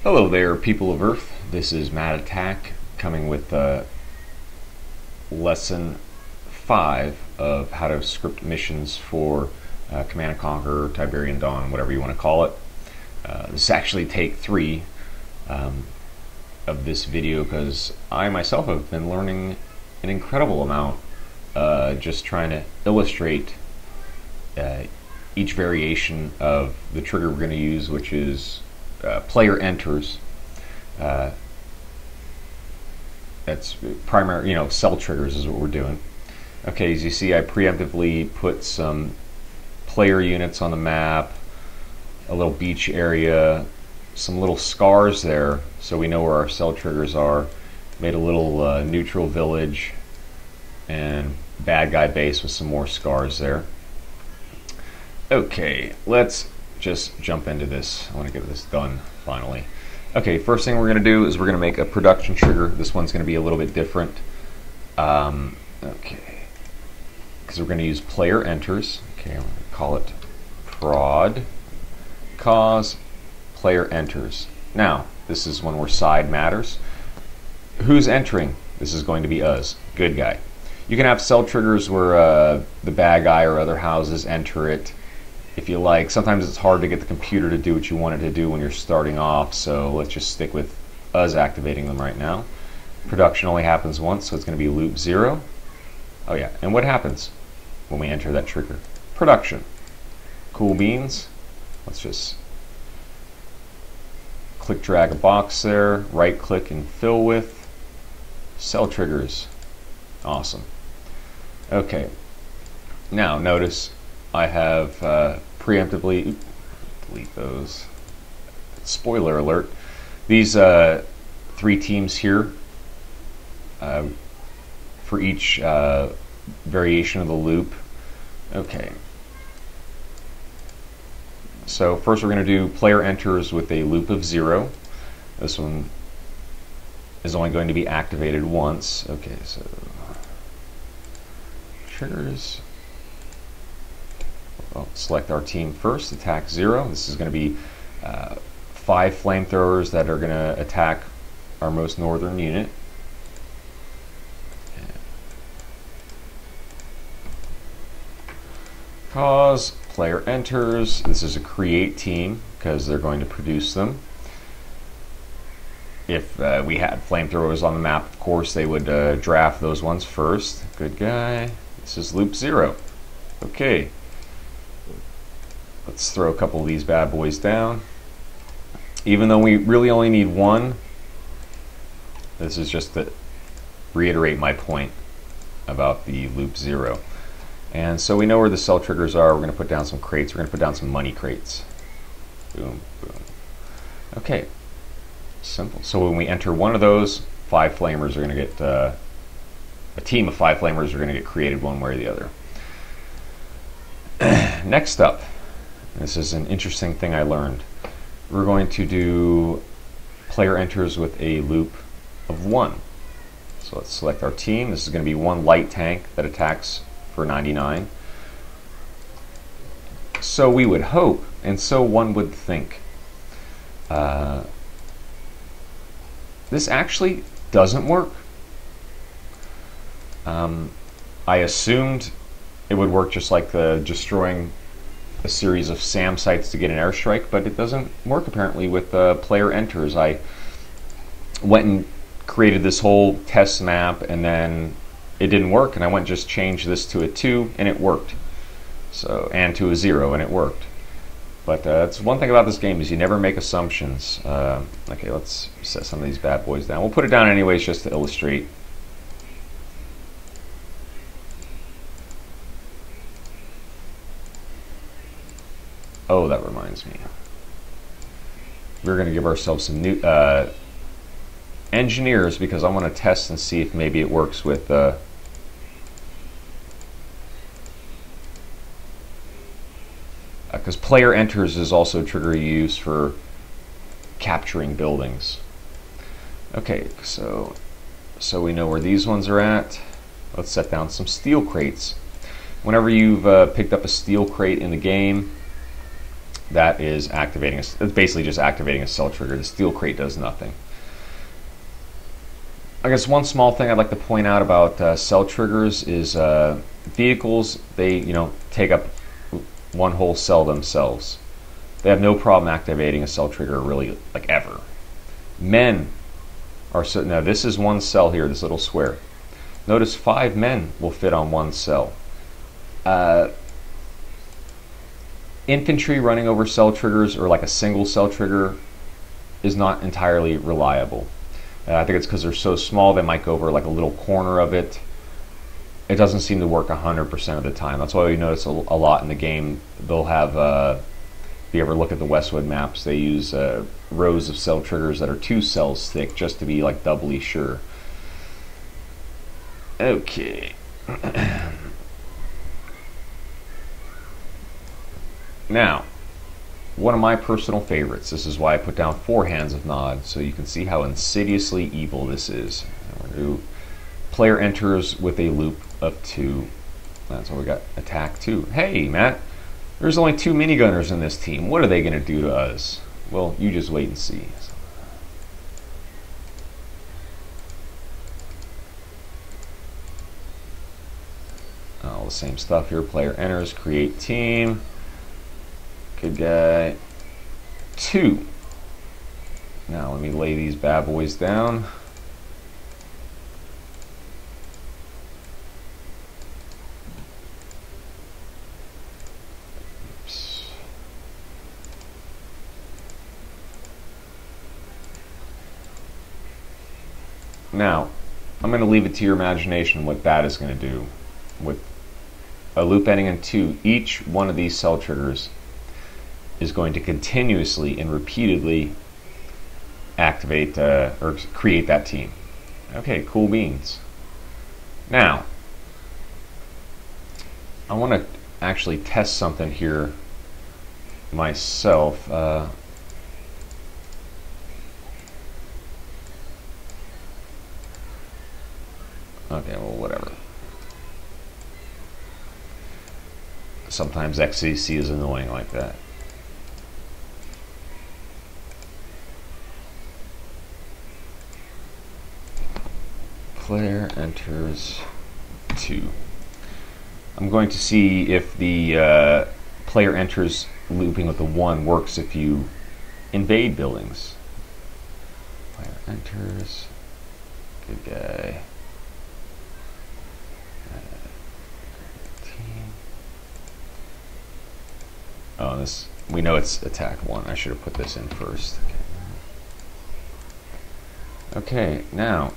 Hello there, people of Earth. This is Mad Attack coming with lesson 5 of how to script missions for Command & Conquer, Tiberian Dawn, whatever you want to call it. This is actually take 3 of this video because I myself have been learning an incredible amount just trying to illustrate each variation of the trigger we're going to use, which is player enters. That's primary, Celltriggers is what we're doing. Okay, as you see, I preemptively put some player units on the map, a little beach area, some little scars there so we know where our Celltriggers are. Made a little neutral village and bad guy base with some more scars there. Okay, let's just jump into this. I want to get this done finally. Okay, first thing we're going to do is we're going to make a production trigger. This one's going to be a little bit different. Okay, because we're going to use player enters. Okay, I'm going to call it prod cause player enters. Now, this is when we're side matters. Who's entering? This is going to be us, good guy. You can have Celltriggers where the bad guy or other houses enter it. If you like, sometimes it's hard to get the computer to do what you want it to do when you're starting off, so let's just stick with us activating them right now. Production only happens once, so it's going to be loop 0. Oh yeah, and what happens when we enter that trigger? Production. Cool beans. Let's just click drag a box there, right click and fill with Celltriggers. Awesome. Okay, now notice I have preemptively, delete those, spoiler alert, these 3 teams here for each variation of the loop. Okay, so first we're going to do player enters with a loop of 0. This one is only going to be activated once. Okay, so triggers. Well, select our team first, attack 0. This is going to be 5 flamethrowers that are going to attack our most northern unit. Cause player enters. This is a create team because they're going to produce them. If we had flamethrowers on the map, of course, they would draft those ones first. Good guy. This is loop 0. Okay. Let's throw a couple of these bad boys down. Even though we really only need 1, this is just to reiterate my point about the loop 0. And so we know where the Celltriggers are. We're going to put down some crates. We're going to put down some money crates. Boom, boom. Okay, simple. So when we enter one of those, 5 flamers are going to get, a team of 5 flamers are going to get created one way or the other. Next up, this is an interesting thing I learned. We're going to do player enters with a loop of 1. So let's select our team. This is going to be 1 light tank that attacks for 99. So we would hope, and so one would think, this actually doesn't work. I assumed it would work just like the destroying a series of SAM sites to get an airstrike, but it doesn't work apparently with player enters. I went and created this whole test map and then it didn't work, and I went and just changed this to a 2 and it worked. So, and to a 0 and it worked. But that's one thing about this game is you never make assumptions. Okay, let's set some of these bad boys down. We'll put it down anyways just to illustrate. Oh, that reminds me. We're going to give ourselves some new engineers because I want to test and see if maybe it works with because player enters is also a trigger you use for capturing buildings. Okay, so we know where these ones are at. Let's set down some steel crates. Whenever you've picked up a steel crate in the game, that is activating it's basically just activating a Celltrigger. The steel crate does nothing. I guess one small thing I'd like to point out about Celltriggers is vehicles, they take up one whole cell themselves. They have no problem activating a Celltrigger really, like, ever. Men are so now this is one cell here, this little square. Notice 5 men will fit on one cell. Infantry running over Celltriggers or like a single Celltrigger is not entirely reliable. I think it's because they're so small they might go over like a little corner of it. It doesn't seem to work 100% of the time. That's why we notice a lot in the game. They'll have, if you ever look at the Westwood maps, they use rows of Celltriggers that are 2 cells thick just to be like doubly sure. Okay. Now, one of my personal favorites. This is why I put down 4 hands of Nod, so you can see how insidiously evil this is. Player enters with a loop of 2. That's why we got attack 2. Hey, Matt, there's only 2 minigunners in this team. What are they going to do to us? Well, you just wait and see. All the same stuff here. Player enters, create team. Good guy. 2. Now let me lay these bad boys down. Oops. Now, I'm going to leave it to your imagination what that is going to do. With a loop ending in 2, each one of these Celltriggers is going to continuously and repeatedly activate or create that team. Okay, cool beans. Now, I want to actually test something here myself. Okay, well, whatever. Sometimes XCC is annoying like that. Player enters 2. I'm going to see if the player enters looping with the 1 works if you invade buildings. Player enters. Good guy. Oh, this, we know it's attack 1. I should have put this in first. Okay, now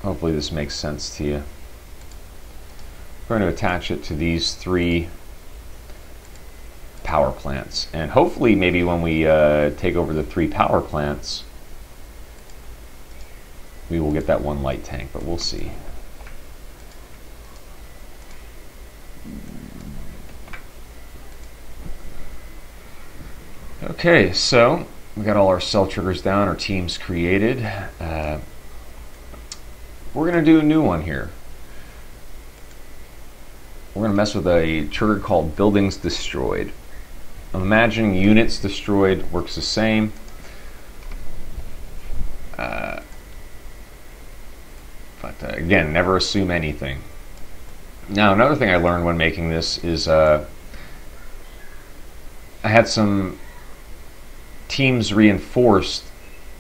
hopefully this makes sense to you. I'm going to attach it to these 3 power plants, and hopefully maybe when we take over the 3 power plants we will get that 1 light tank, but we'll see. Okay, so we got all our Celltriggers down, our teams created. We're going to do a new one here. We're going to mess with a trigger called Buildings Destroyed. I'm imagining units destroyed works the same. But again, never assume anything. Now, another thing I learned when making this is I had some teams reinforced,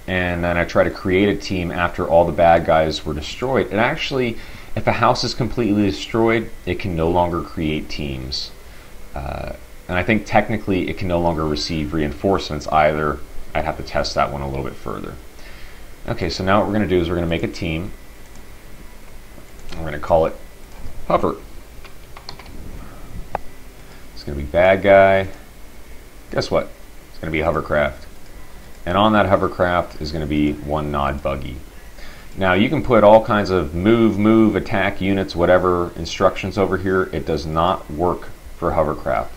and then I try to create a team after all the bad guys were destroyed. And actually, if a house is completely destroyed, it can no longer create teams. And I think technically it can no longer receive reinforcements either. I'd have to test that one a little bit further. Okay, so now what we're going to do is we're going to make a team. We're going to call it Hover. It's going to be bad guy. Guess what? It's going to be Hovercraft. And on that Hovercraft is going to be 1 Nod buggy. Now you can put all kinds of move, attack units, whatever instructions over here. It does not work for Hovercraft.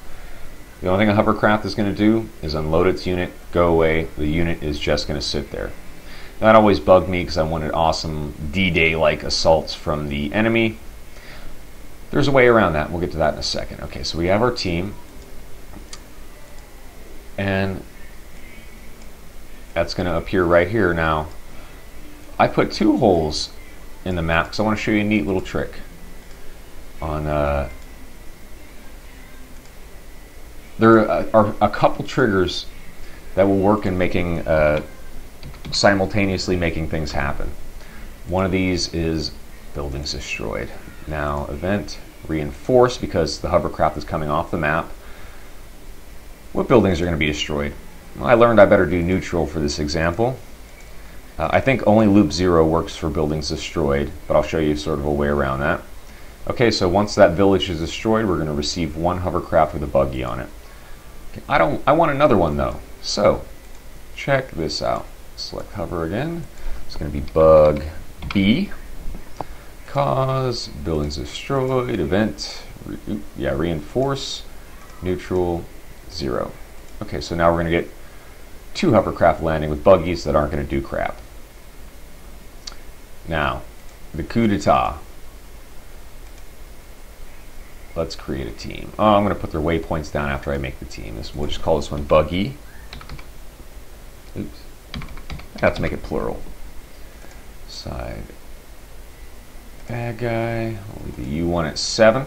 The only thing a Hovercraft is going to do is unload its unit, go away. The unit is just going to sit there. That always bugged me because I wanted awesome D-Day-like assaults from the enemy. there's a way around that. We'll get to that in a second. Okay, so we have our team, and that's going to appear right here. Now, I put 2 holes in the map because I want to show you a neat little trick on there are a couple triggers that will work in making simultaneously making things happen. One of these is buildings destroyed. Now event reinforce, because the hovercraft is coming off the map. What buildings are going to be destroyed? Well, I learned I better do neutral for this example. I think only loop 0 works for buildings destroyed, but I'll show you sort of a way around that. Okay, so once that village is destroyed, we're going to receive 1 hovercraft with a buggy on it. Okay, I want another one though. So check this out. Select hover again. It's going to be bug B. Cause buildings destroyed. Event reinforce neutral 0. Okay, so now we're going to get 2 hovercraft landing with buggies that aren't going to do crap. Now, the coup d'etat. Let's create a team. Oh, I'm going to put their waypoints down after I make the team. We'll just call this one buggy. Oops. I have to make it plural. Side bad guy. I'll leave the U1 at 7.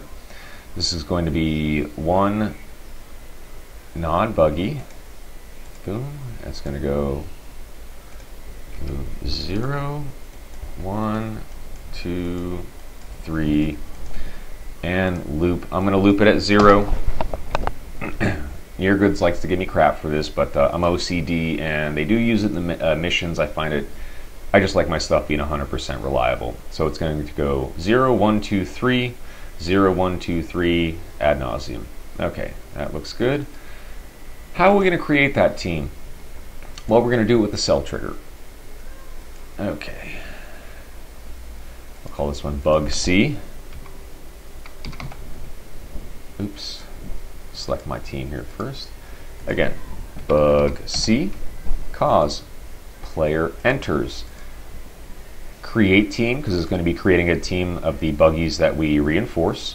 This is going to be 1 non-buggy. Boom. That's going to go 0, 1, 2, 3, and loop. I'm going to loop it at 0. Neargoods likes to give me crap for this, but I'm OCD, and they do use it in the missions. I just like my stuff being 100% reliable. So it's going to go 0, 1, 2, 3, 0, 1, 2, 3, ad nauseum. Okay, that looks good. How are we going to create that team? Well, we're going to do it with the Celltrigger. Okay. I'll call this one bug C. Oops. Select my team here first. Again, bug C. Cause player enters. Create team, because it's going to be creating a team of the buggies that we reinforce.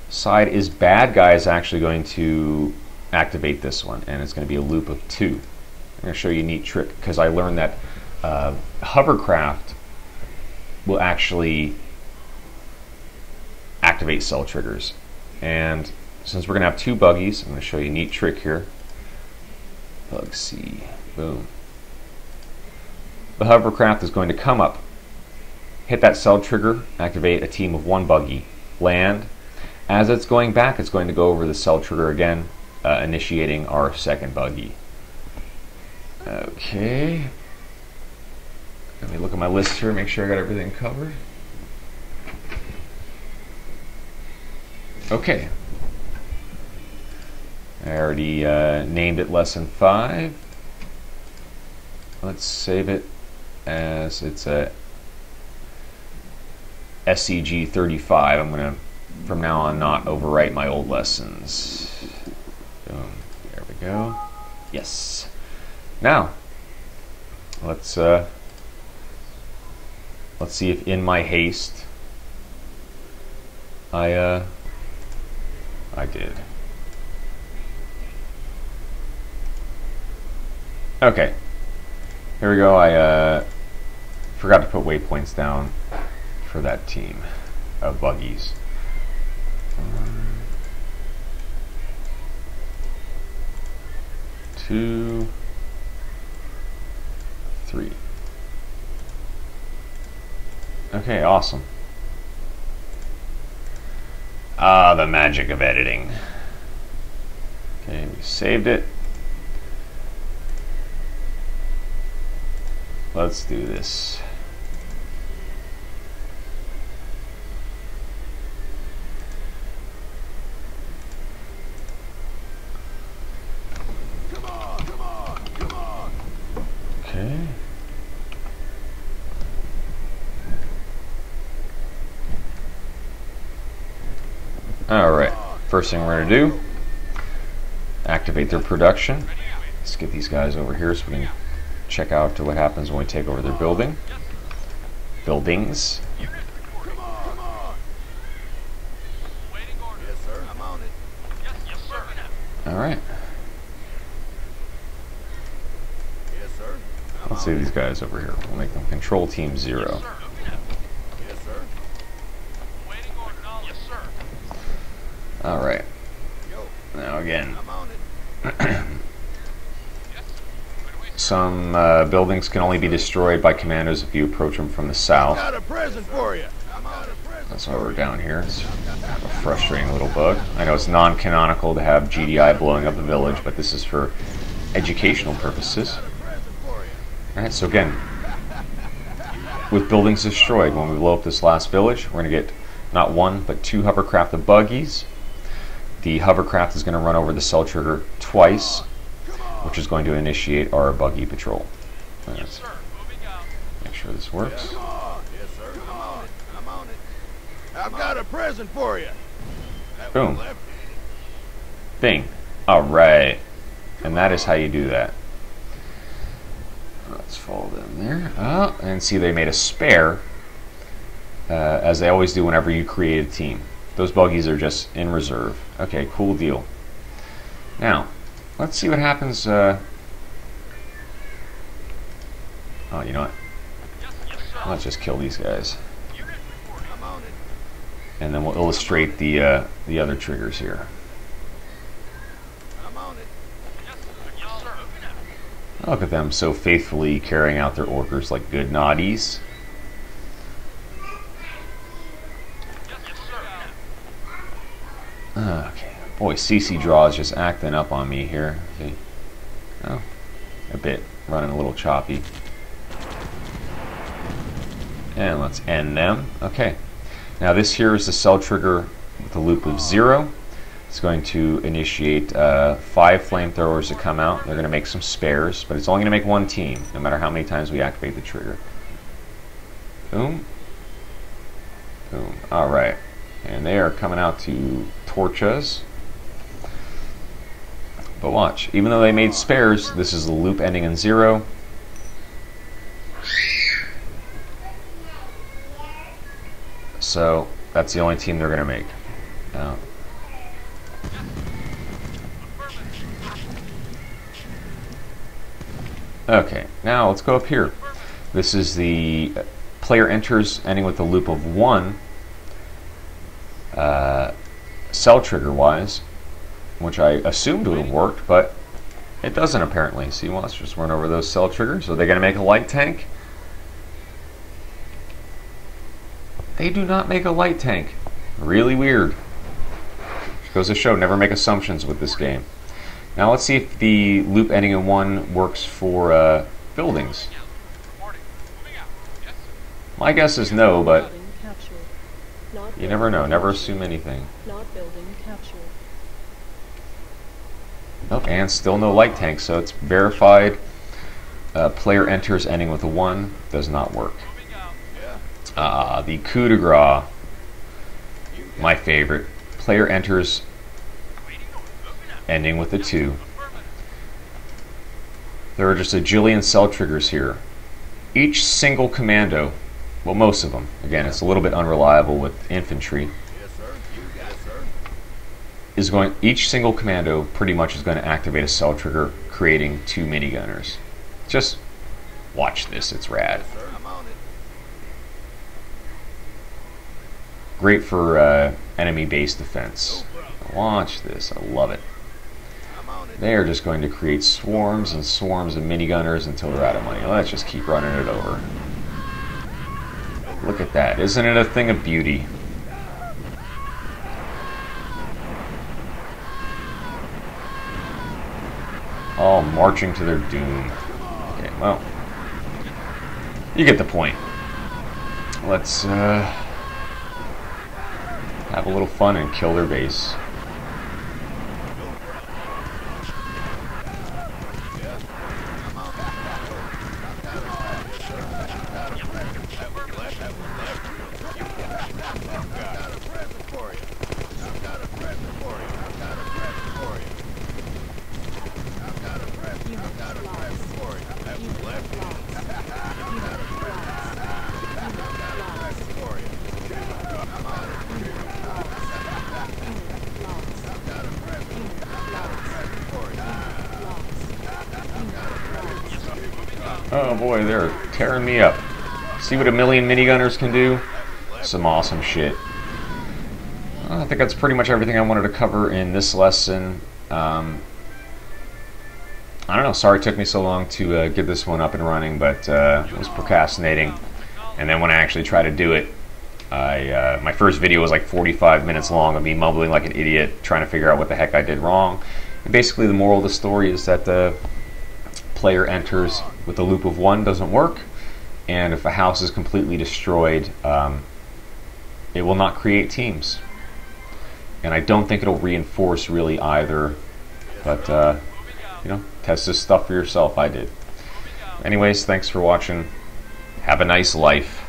Side is bad guy is actually going to activate this one, and it's going to be a loop of 2. I'm going to show you a neat trick, because I learned that hovercraft will actually activate Celltriggers. And since we're going to have 2 buggies, I'm going to show you a neat trick here. Bug C. Boom. The hovercraft is going to come up, hit that Celltrigger, activate a team of 1 buggy, land. As it's going back, it's going to go over the Celltrigger again, initiating our 2nd buggy. Okay. Let me look at my list here, make sure I got everything covered. Okay. I already named it lesson 5. Let's save it as it's a SCG 35. I'm going to, from now on, not overwrite my old lessons. Boom. There we go. Yes. Now, let's see if in my haste I did. Okay. Here we go. I forgot to put waypoints down for that team of buggies. 2, 3. Okay, awesome. Ah, the magic of editing. Okay, we saved it. Let's do this. Come on, come on, come on. Okay. Alright, first thing we're going to do, activate their production. Let's get these guys over here so we can check out what happens when we take over their buildings. Alright. Yes, sir. Let's see these guys over here. We'll make them control team 0. Yes, sir. Waiting or acknowledged. Yes, sir. Alright. Yo, Now again, I'm on it. some buildings can only be destroyed by commandos if you approach them from the south. Got a present for you. I'm on a present. That's why we're down here. It's kind of a frustrating little bug. I know it's non-canonical to have GDI blowing up a village, but this is for educational purposes. Present for you. Alright, so again, with buildings destroyed, when we blow up this last village, we're going to get not 1, but 2 hovercraft buggies. The hovercraft is going to run over the Celltrigger twice, which is going to initiate our buggy patrol. Yes, sir. Moving out. Make sure this works. Come on. Yes, sir. I'm on it. I'm on it. I've got a present for you. That Boom. one left. Bing. Alright. And that is how you do that. Let's follow them there. Oh, and see they made a spare, as they always do whenever you create a team. Those buggies are just in reserve. Okay, cool deal. Now, let's see what happens. Oh, you know what? Yes, sir. Let's just kill these guys. Unit reporting. I'm on it. And then we'll illustrate the other triggers here. I'm on it. Yes, sir. Moving out. Look at them so faithfully carrying out their orders like good naughties. Yes, sir. Okay. Boy, CC Draw is just acting up on me here. See? Oh, a bit. Running a little choppy. And let's end them. Okay. Now this here is the Celltrigger with a loop of 0. It's going to initiate 5 flamethrowers to come out. They're going to make some spares, but it's only going to make 1 team, no matter how many times we activate the trigger. Boom. Boom. Alright. And they are coming out to torch us. But watch, even though they made spares, this is the loop ending in 0. So that's the only team they're going to make. Now, okay, now let's go up here. This is the player enters ending with a loop of 1, Celltrigger wise, which I assumed would have worked, but it doesn't apparently. See, well, let's just run over those Celltriggers. So they're going to make a light tank. They do not make a light tank. Really weird. Which goes to show, never make assumptions with this game. Now let's see if the loop ending in 1 works for buildings. Reporting. Moving out. Yes, sir. My guess is no, but Building captured. Not you never know. building Never captured. assume anything. Not building captured. Nope, and still no light tank, so it's verified. Player enters ending with a 1 does not work. Moving out. Yeah. The coup de grace, my favorite. Player enters Waiting or moving out. ending with a 2. Affirmative. There are just a jillion Celltriggers here. Each single commando, well, most of them, again, it's a little bit unreliable with infantry, Yes, sir. You got it, sir. is going. Each single commando pretty much is going to activate a Celltrigger, creating 2 minigunners. Just watch this; it's rad. Sir, I'm on it. Great for enemy base defense. Watch this; I love it. I'm on it. They are just going to create swarms and swarms of minigunners until they're out of money. Let's just keep running it over. Look at that. Isn't it a thing of beauty? All marching to their doom. Okay, well, you get the point. Let's have a little fun and kill their base. Oh boy, they're tearing me up. See what a million minigunners can do? Some awesome shit. I think that's pretty much everything I wanted to cover in this lesson. I don't know, sorry it took me so long to get this one up and running, but I was procrastinating. And then when I actually tried to do it, my first video was like 45 minutes long of me mumbling like an idiot, trying to figure out what the heck I did wrong. And basically the moral of the story is that the player enters with a loop of 1 doesn't work, and if a house is completely destroyed, it will not create teams. And I don't think it'll reinforce really either, but you know, test this stuff for yourself. I did. Anyways, thanks for watching. Have a nice life.